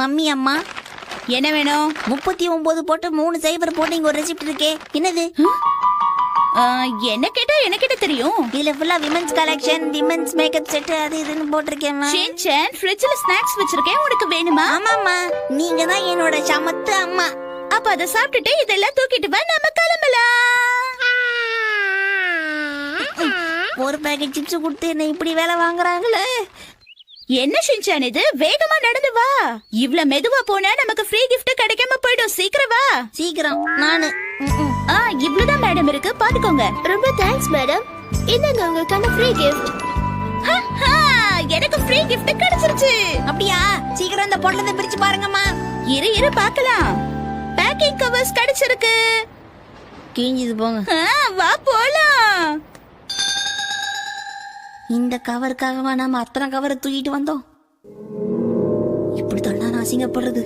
Mummy அம்மா என்ன வேணும்? 39 போட்டு 3 0 போட்டு இங்க ஒரு ரெசிப்ட் இருக்கே, என்னது? என்ன கேட்டா எனக்கு தெரியும். இதுல ஃபுல்லா women's collection, women's makeup set அது இதுன்னு போட்டிருக்கேன். ஷின்சான், ஃப்ரிட்ஜ்ல ஸ்நாக்ஸ் வச்சிருக்கேன், உனக்கு வேணுமா? ஆமாம்மா, நீங்க தான் என்னோட சமத்து அம்மா. அப்ப அதை சாப்பிட்டுட்டு இதெல்லாம் தூக்கிட்டு வா, நம்ம கிளம்பலாம். ஒரு பேக்கெட் சிப்ஸ் கொடுத்து என்ன இப்படி வேலை வாங்குறாங்களே. என்ன ஷின்சான் இது? வேகமா நடந்து வா. இவ்ளோ மெதுவா போனா நமக்கு ஃப்ரீ கிஃப்ட் கிடைக்காம போய்டும். சீக்கிரம் வா. சீக்கிரம். நானு இவ்ளோதான் மேடம் இருக்கு, பாத்துக்கோங்க. ரொம்ப தேங்க்ஸ் மேடம். என்னங்க உங்களுக்கான ஃப்ரீ கிஃப்ட். எனக்கு ஃப்ரீ கிஃப்ட் கிடைச்சிருச்சு. அப்படியா? சீக்கிரம் இந்த பொட்டலத்தை பிரிச்சு பாருங்கம்மா. இரு பார்க்கலாம். பேக்கிங் கவர்ஸ் கிடைச்சிருக்கு. கிழிஞ்சது போங்க. வா போலாம். இந்த கவருக்காகவா நாம அத்தனை கவரை தூக்கிட்டு வந்தோம்? இப்படி தான் நான் அசிங்கப்படுறது.